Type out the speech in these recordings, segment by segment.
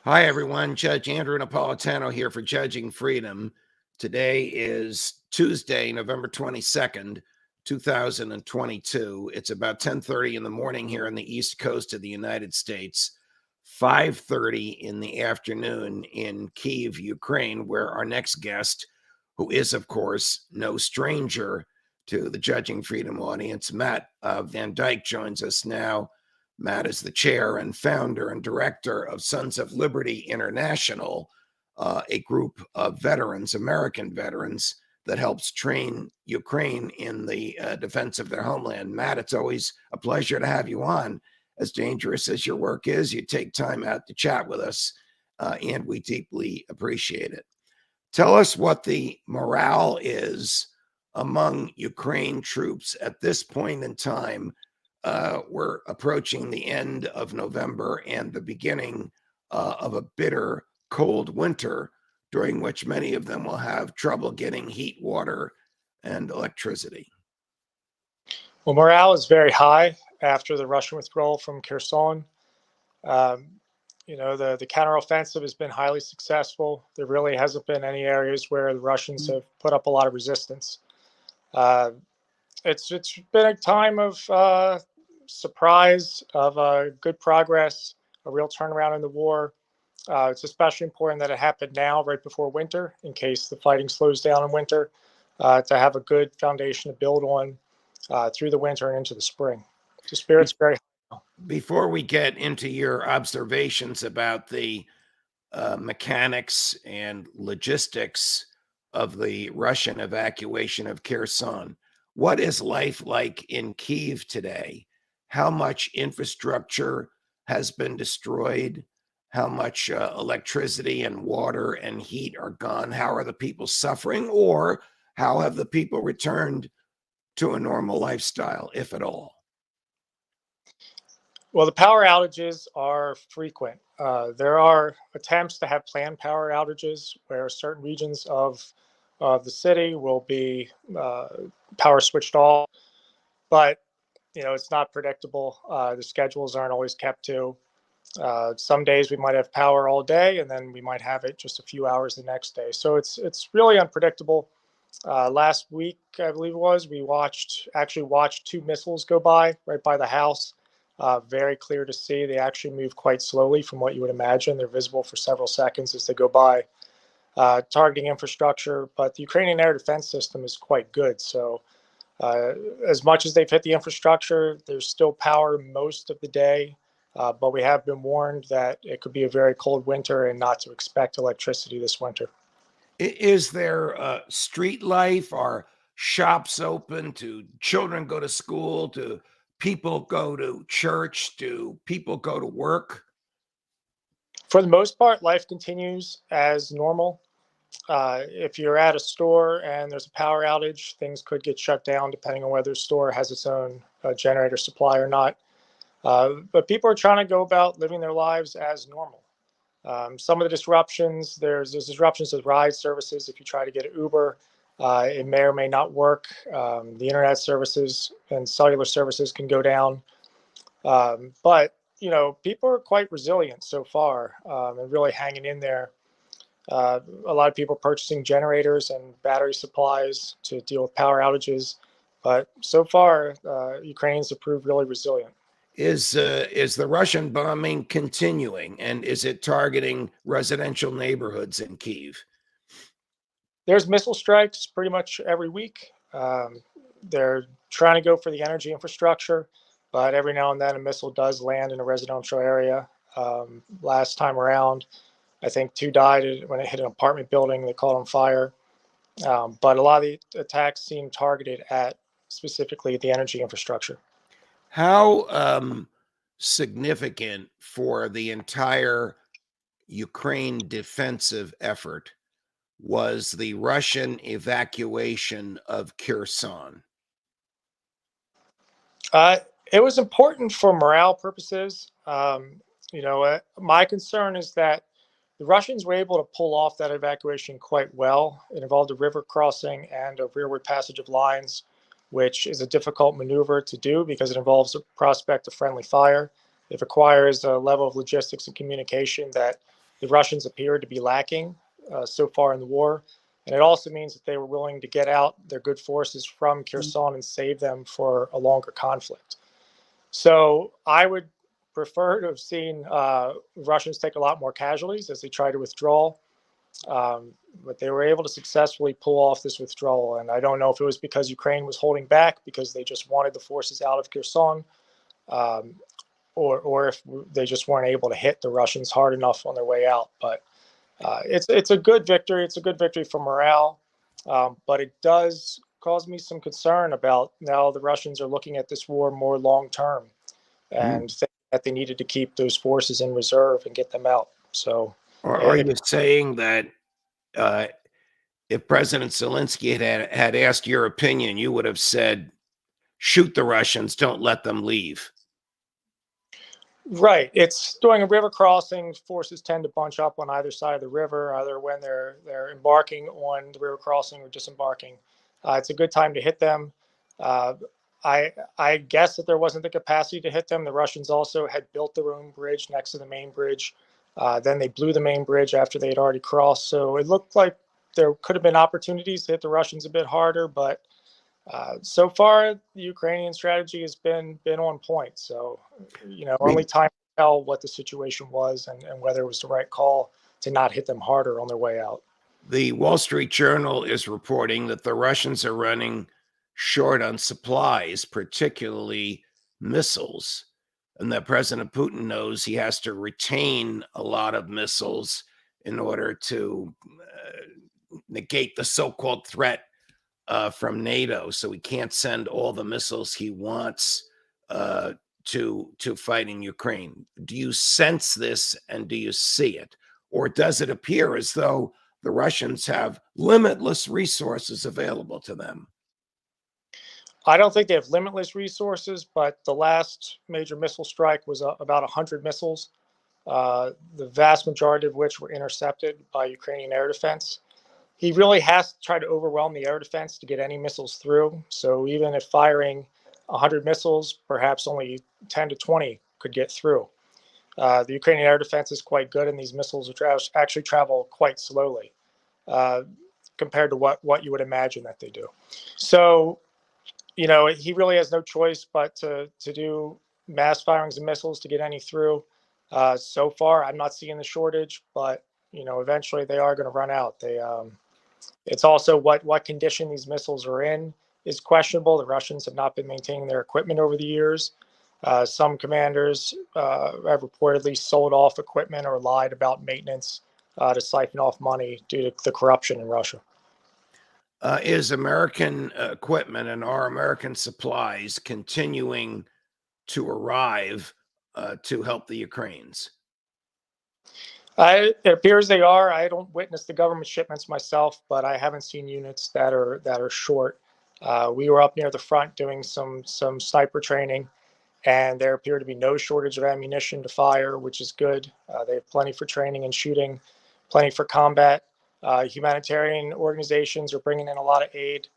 Hi, everyone. Judge Andrew Napolitano here for Judging Freedom. Today is Tuesday, November 22nd, 2022. It's about 10:30 in the morning here on the East Coast of the United States, 5:30 in the afternoon in Kyiv, Ukraine, where our next guest, who is, of course, no stranger to the Judging Freedom audience, Matt VanDyke, joins us now. Matt is the chair and founder and director of Sons of Liberty International, a group of veterans, American veterans, that helps train Ukraine in the defense of their homeland. Matt, it's always a pleasure to have you on. As dangerous as your work is, you take time out to chat with us, and we deeply appreciate it. Tell us what the morale is among Ukraine troops at this point in time. We're approaching the end of November and the beginning of a bitter, cold winter, during which many of them will have trouble getting heat, water, and electricity. Well, morale is very high after the Russian withdrawal from Kherson. The counteroffensive has been highly successful. There really hasn't been any areas where the Russians have put up a lot of resistance. It's been a time of surprise, of good progress, a real turnaround in the war. It's especially important that it happened now, right before winter, in case the fighting slows down in winter, to have a good foundation to build on through the winter and into the spring. The spirit's very high. Before we get into your observations about the mechanics and logistics of the Russian evacuation of Kherson, what is life like in Kyiv today? How much infrastructure has been destroyed? How much electricity and water and heat are gone? How are the people suffering? Or how have the people returned to a normal lifestyle, if at all? Well, the power outages are frequent. There are attempts to have planned power outages where certain regions of the city will be power switched off, but it's not predictable. The schedules aren't always kept to. Some days we might have power all day, and then we might have it just a few hours the next day. So it's really unpredictable. Last week, I believe it was, we actually watched two missiles go by right by the house. Very clear to see. They actually move quite slowly from what you would imagine. They're visible for several seconds as they go by, targeting infrastructure. But the Ukrainian air defense system is quite good. So as much as they've hit the infrastructure, there's still power most of the day. But we have been warned that it could be a very cold winter and not to expect electricity this winter. Is there street life? Are shops open? Do children go to school? Do people go to church? Do people go to work? For the most part, life continues as normal. If you're at a store and there's a power outage, things could get shut down depending on whether the store has its own generator supply or not. But people are trying to go about living their lives as normal. Some of the disruptions, there's disruptions to ride services. If you try to get an Uber, it may or may not work. The internet services and cellular services can go down. But people are quite resilient so far and really hanging in there. A lot of people purchasing generators and battery supplies to deal with power outages. But so far, Ukrainians have proved really resilient. Is the Russian bombing continuing, and is it targeting residential neighborhoods in Kyiv? There's missile strikes pretty much every week. They're trying to go for the energy infrastructure, but every now and then a missile does land in a residential area. Last time around, I think 2 died when it hit an apartment building. They caught on fire. But a lot of the attacks seem targeted at specifically the energy infrastructure. How significant for the entire Ukraine defensive effort was the Russian evacuation of Kherson? It was important for morale purposes. My concern is that the Russians were able to pull off that evacuation quite well. It involved a river crossing and a rearward passage of lines, which is a difficult maneuver to do because it involves a prospect of friendly fire. It requires a level of logistics and communication that the Russians appeared to be lacking so far in the war. And it also means that they were willing to get out their good forces from Kherson and save them for a longer conflict. So I would prefer to have seen Russians take a lot more casualties as they try to withdraw. But they were able to successfully pull off this withdrawal. And I don't know if it was because Ukraine was holding back because they just wanted the forces out of Kherson, um, or if they just weren't able to hit the Russians hard enough on their way out. But it's a good victory. It's a good victory for morale, but it does cause me some concern about now the Russians are looking at this war more long term and think that they needed to keep those forces in reserve and get them out. So, Or are you saying that if President Zelensky had asked your opinion, you would have said, shoot the Russians, don't let them leave? right. It's during a river crossing, forces tend to bunch up on either side of the river, either when they're embarking on the river crossing or disembarking. It's a good time to hit them. Uh, I guess that there wasn't the capacity to hit them. The Russians also had built their own bridge next to the main bridge. Then they blew the main bridge after they had already crossed. So it looked like there could have been opportunities to hit the Russians a bit harder, but so far the Ukrainian strategy has been on point. So, only time will tell what the situation was and whether it was the right call to not hit them harder on their way out. The Wall Street Journal is reporting that the Russians are running short on supplies, particularly missiles, and that President Putin knows he has to retain a lot of missiles in order to negate the so-called threat from NATO. So he can't send all the missiles he wants to fight in Ukraine. Do you sense this and do you see it? Or does it appear as though the Russians have limitless resources available to them? I don't think they have limitless resources, but the last major missile strike was about 100 missiles, the vast majority of which were intercepted by Ukrainian air defense. He really has to try to overwhelm the air defense to get any missiles through. So even if firing 100 missiles, perhaps only 10 to 20 could get through. The Ukrainian air defense is quite good, and these missiles actually travel quite slowly uh, compared to what you would imagine that they do. So, he really has no choice but to do mass firings of missiles to get any through. So far, I'm not seeing the shortage, but eventually they are going to run out. It's also what condition these missiles are in is questionable. The Russians have not been maintaining their equipment over the years. Some commanders have reportedly sold off equipment or lied about maintenance to siphon off money due to the corruption in Russia. Is American equipment and our American supplies continuing to arrive to help the Ukrainians? It appears they are. I don't witness the government shipments myself, but I haven't seen units that are short. We were up near the front doing some sniper training, and there appeared to be no shortage of ammunition to fire, which is good. They have plenty for training and shooting, plenty for combat. Humanitarian organizations are bringing in a lot of aid,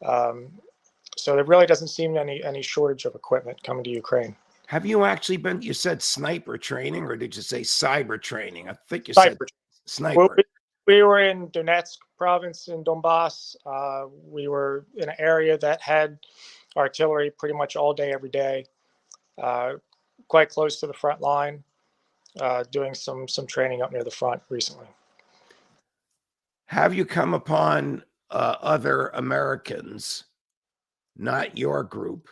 so there really doesn't seem any shortage of equipment coming to Ukraine. Have you actually been, you said sniper training, or did you say cyber training? I think you Sniper. said sniper. We were in Donetsk province in Donbass. We were in an area that had artillery pretty much all day, every day, quite close to the front line, doing some training up near the front recently. Have you come upon other Americans, not your group,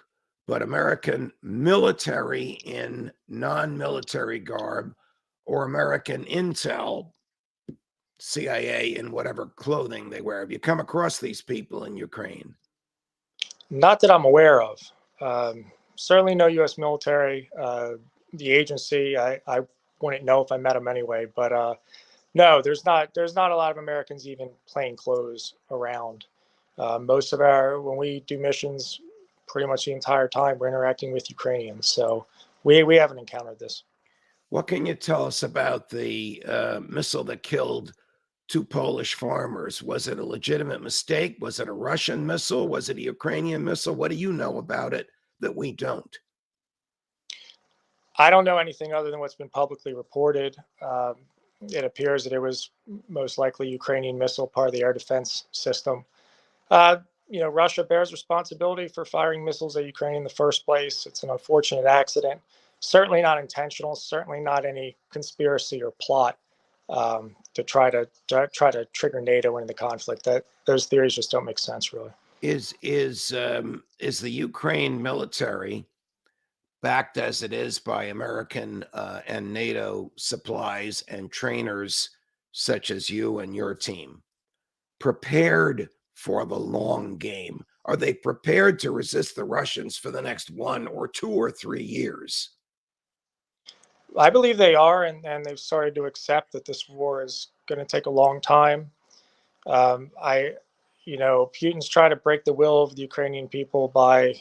but American military in non-military garb, or American intel, CIA in whatever clothing they wear? Have you come across these people in Ukraine? Not that I'm aware of. Certainly no U.S. military. The agency, I wouldn't know if I met them anyway. But no, there's not a lot of Americans even plain clothes around. Most of when we do missions, pretty much the entire time we're interacting with Ukrainians. So we haven't encountered this. What can you tell us about the missile that killed 2 Polish farmers? Was it a legitimate mistake? Was it a Russian missile? Was it a Ukrainian missile? What do you know about it that we don't? I don't know anything other than what's been publicly reported. it appears that it was most likely Ukrainian missile, part of the air defense system. Uh, Russia bears responsibility for firing missiles at Ukraine in the first place. It's an unfortunate accident, certainly not intentional, certainly not any conspiracy or plot to try to trigger NATO into the conflict. That those theories just don't make sense, really. Is the Ukraine military, backed as it is by American and NATO supplies and trainers such as you and your team, prepared for the long game? Are they prepared to resist the Russians for the next 1 or 2 or 3 years? I believe they are, and they've started to accept that this war is going to take a long time. I, Putin's trying to break the will of the Ukrainian people by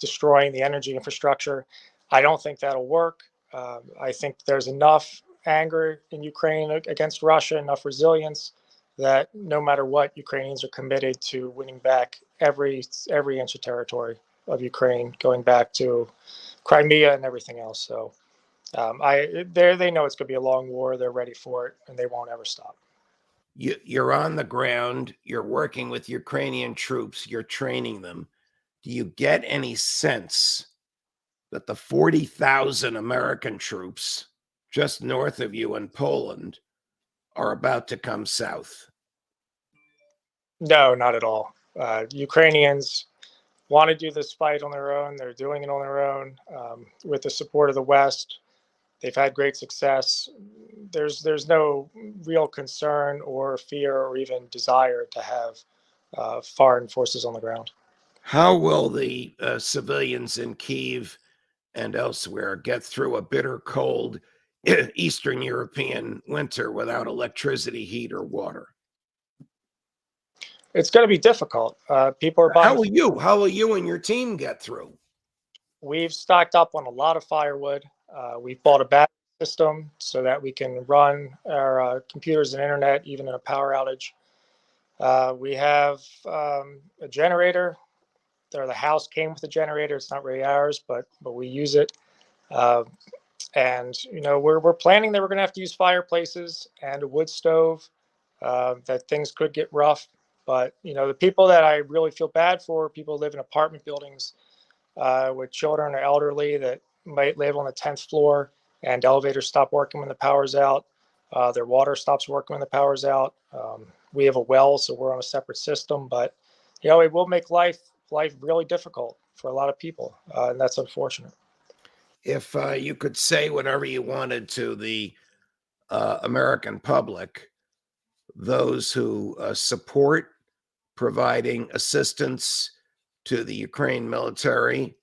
destroying the energy infrastructure. I don't think that'll work. I think there's enough anger in Ukraine against Russia, enough resilience that no matter what, Ukrainians are committed to winning back every inch of territory of Ukraine, going back to Crimea and everything else. So they know it's going to be a long war. They're ready for it, and they won't ever stop. You're on the ground. You're working with Ukrainian troops. You're training them. Do you get any sense that the 40,000 American troops just north of you in Poland are about to come south? No, not at all. Ukrainians want to do this fight on their own. They're doing it on their own with the support of the West. They've had great success. There's no real concern or fear or even desire to have foreign forces on the ground. How will the civilians in Kyiv and elsewhere get through a bitter, cold Eastern European winter without electricity, heat, or water? It's going to be difficult. People are buying. How will you and your team get through? We've stocked up on a lot of firewood. We've bought a battery system so that we can run our computers and internet even in a power outage. We have a generator. The house came with a generator. It's not really ours, but we use it. And we're planning that we're going to have to use fireplaces and a wood stove. That things could get rough, but the people that I really feel bad for, people who live in apartment buildings with children or elderly that might live on the 10th floor, and elevators stop working when the power's out. Their water stops working when the power's out. We have a well, so we're on a separate system, but it will make life really difficult for a lot of people, and that's unfortunate. If you could say whatever you wanted to the American public, those who support providing assistance to the Ukraine military,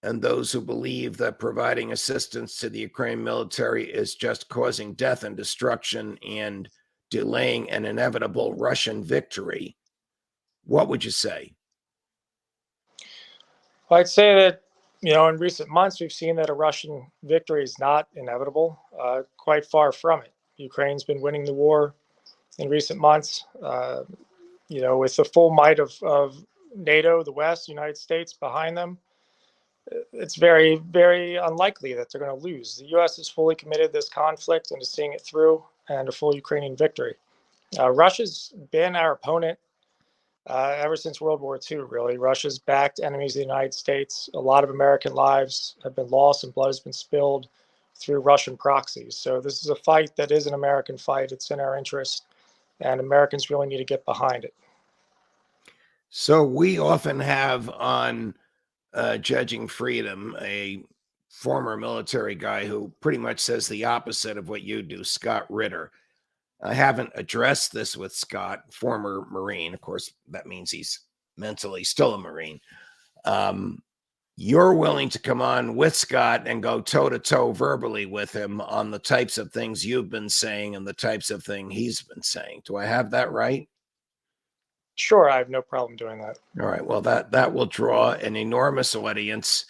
and those who believe that providing assistance to the Ukraine military is just causing death and destruction and delaying an inevitable Russian victory, what would you say? Well, I'd say that, in recent months, we've seen that a Russian victory is not inevitable, quite far from it. Ukraine's been winning the war in recent months, with the full might of NATO, the West, the United States behind them. It's very, very unlikely that they're going to lose. The U.S. is fully committed to this conflict and to seeing it through and a full Ukrainian victory. Russia's been our opponent ever since World War II, really. Russia's backed enemies of the United States. A lot of American lives have been lost and blood has been spilled through Russian proxies. So this is a fight that is an American fight. It's in our interest, and Americans really need to get behind it. So we often have on Judging Freedom a former military guy who pretty much says the opposite of what you do, Scott Ritter. I haven't addressed this with Scott, former Marine. Of course, that means he's mentally still a Marine. You're willing to come on with Scott and go toe-to-toe verbally with him on the types of things you've been saying and the types of things he's been saying. Do I have that right? Sure, I have no problem doing that. All right. Well, that will draw an enormous audience,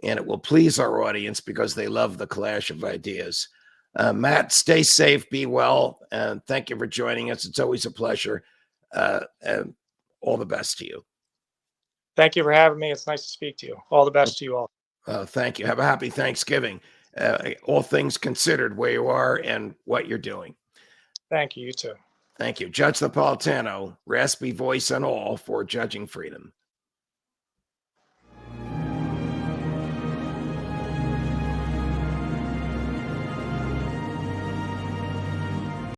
and it will please our audience because they love the clash of ideas. Matt, stay safe, be well, and thank you for joining us. It's always a pleasure. And all the best to you. Thank you for having me. It's nice to speak to you. All the best to you all. Thank you. Have a happy Thanksgiving. all things considered, where you are and what you're doing. Thank you. You too. Thank you. Judge Napolitano, raspy voice and all, for Judging Freedom.